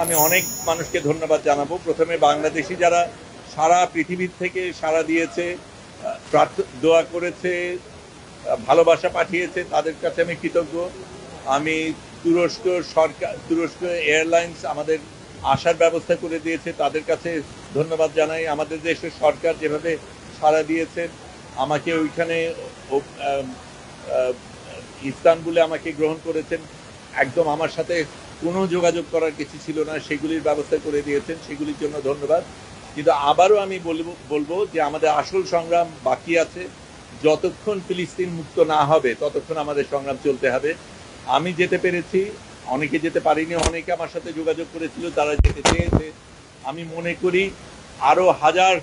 আমি অনেক মানুষকে ধন্যবাদ জানাবো। প্রথমে বাংলাদেশি যারা সারা পৃথিবীর থেকে সাড়া দিয়েছে, দোয়া করেছে, ভালোবাসা পাঠিয়েছে, তাদের কাছে আমি কৃতজ্ঞ। আমি তুরস্ক সরকার, তুরস্ক এয়ারলাইন্স আমাদের আসার ব্যবস্থা করে দিয়েছে, তাদের কাছে ধন্যবাদ জানাই। আমাদের দেশের সরকার যেভাবে সাড়া দিয়েছেন, আমাকে ওইখানে ইস্তানবুলে আমাকে গ্রহণ করেছেন। একদম আমার সাথে কোনো যোগাযোগ করার কিছু ছিল না, সেগুলির ব্যবস্থা করে দিয়েছেন, সেগুলির জন্য ধন্যবাদ। কিন্তু আবারও আমি বলবো যে আমাদের আসল সংগ্রাম বাকি আছে। যতক্ষণ ফিলিস্তিন মুক্ত না হবে ততক্ষণ আমাদের সংগ্রাম চলতে হবে। আমি যেতে পেরেছি, অনেকে যেতে পারিনি, অনেকে আমার সাথে যোগাযোগ করেছিল, তারা যেতে চেয়েছে। আমি মনে করি আরো হাজার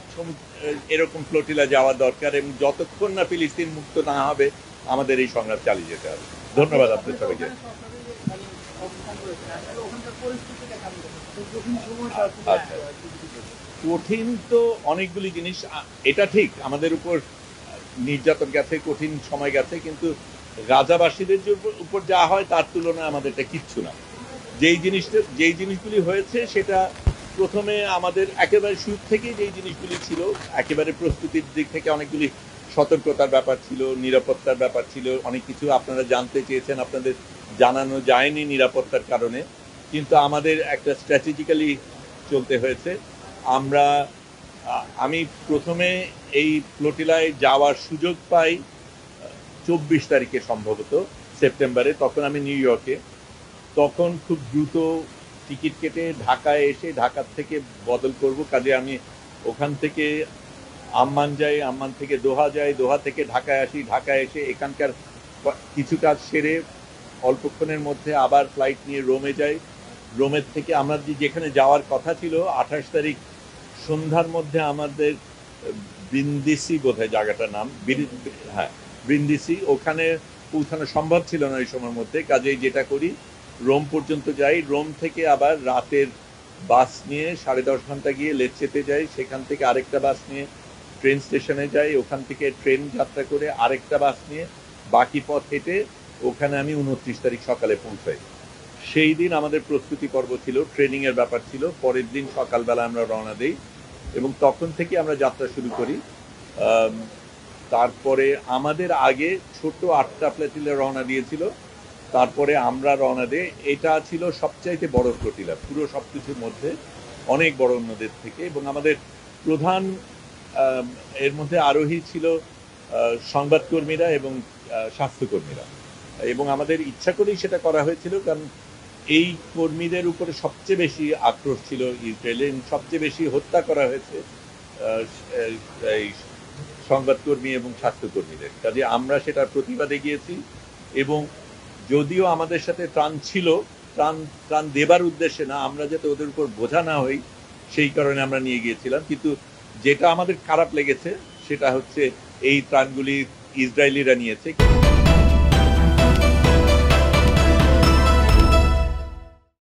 এরকম ফ্লোটিলা যাওয়া দরকার, এবং যতক্ষণ না ফিলিস্তিন মুক্ত না হবে আমাদের এই সংগ্রাম চালিয়ে যেতে হবে। ধন্যবাদ আপনাদের সবাইকে। আচ্ছা, কঠিন তো অনেকগুলি জিনিস, এটা ঠিক আমাদের উপর নির্যাতন গেছে, কঠিন সময় গেছে, কিন্তু গাজাবাসীদের উপর যা হয় তার তুলনায় আমাদেরটা কিচ্ছু না। যেই জিনিসগুলি হয়েছে সেটা প্রথমে আমাদের একেবারে শুরু থেকেই যেই জিনিসগুলি ছিল, একেবারে প্রস্তুতির দিক থেকে অনেকগুলি সতর্কতার ব্যাপার ছিল, নিরাপত্তার ব্যাপার ছিল, অনেক কিছু আপনারা জানতে চেয়েছেন, আপনাদের জানানো যায়নি নিরাপত্তার কারণে, কিন্তু আমাদের একটা স্ট্র্যাটেজিক্যালি চলতে হয়েছে। আমি প্রথমে এই ফ্লোটিলায় যাওয়ার সুযোগ পাই 24 তারিখে সম্ভবত সেপ্টেম্বরে, তখন আমি নিউ ইয়র্কে। তখন খুব দ্রুত টিকিট কেটে ঢাকায় এসে ঢাকার থেকে বদল করব, কাজে আমি ওখান থেকে আম্মান যাই, আম্মান থেকে দোহা যাই, দোহা থেকে ঢাকায় আসি, ঢাকায় এসে এখানকার কিছু কাজ সেরে অল্পক্ষণের মধ্যে আবার ফ্লাইট নিয়ে রোমে যাই। রোমের থেকে আমরা যেখানে যাওয়ার কথা ছিল 28 তারিখ সন্ধ্যার মধ্যে আমাদের ব্রিন্দিসি বোধহয় জায়গাটার নাম, হ্যাঁ ব্রিন্দিসি, ওখানে পৌঁছানো সম্ভব ছিল না ওই সময়ের মধ্যে, কাজেই যেটা করি রোম পর্যন্ত যাই, রোম থেকে আবার রাতের বাস নিয়ে 10.5 ঘন্টা গিয়ে লেচ্ছেতে যাই, সেখান থেকে আরেকটা বাস নিয়ে ট্রেন স্টেশনে যাই, ওখান থেকে ট্রেন যাত্রা করে আরেকটা বাস নিয়ে বাকি পথ হেঁটে ওখানে আমি 29 তারিখ সকালে পৌঁছাই। সেই দিন আমাদের প্রস্তুতি পর্ব ছিল, ট্রেনিংয়ের ব্যাপার ছিল, পরের দিন সকালবেলা আমরা রওনা দেই এবং তখন থেকে আমরা যাত্রা শুরু করি। তারপরে আমাদের আগে ছোট 8টা ফ্লোটিলা রওনা দিয়েছিল, তারপরে আমরা রওনা দিই। এটা ছিল সবচাইতে বড় ফ্লোটিলা পুরো সবকিছুর মধ্যে, অনেক বড় নদীর থেকে, এবং আমাদের প্রধান এর মধ্যে আরোহী ছিল সংবাদকর্মীরা এবং স্বাস্থ্যকর্মীরা, এবং আমাদের ইচ্ছা করেই সেটা করা হয়েছিল, কারণ এই কর্মীদের উপরে সবচেয়ে বেশি আক্রোশ ছিল ইসরায়েলে, সবচেয়ে বেশি হত্যা করা হয়েছে এই সংবাদকর্মী এবং স্বাস্থ্যকর্মীদের, কাজে আমরা সেটার প্রতিবাদে গিয়েছি। এবং যদিও আমাদের সাথে ত্রাণ ছিল, ত্রাণ দেবার উদ্দেশ্যে না, আমরা যাতে ওদের উপর বোঝা না হই সেই কারণে আমরা নিয়ে গিয়েছিলাম। কিন্তু যেটা আমাদের খারাপ লেগেছে সেটা হচ্ছে এই ত্রাণগুলি ইসরায়েলিরা নিয়েছে।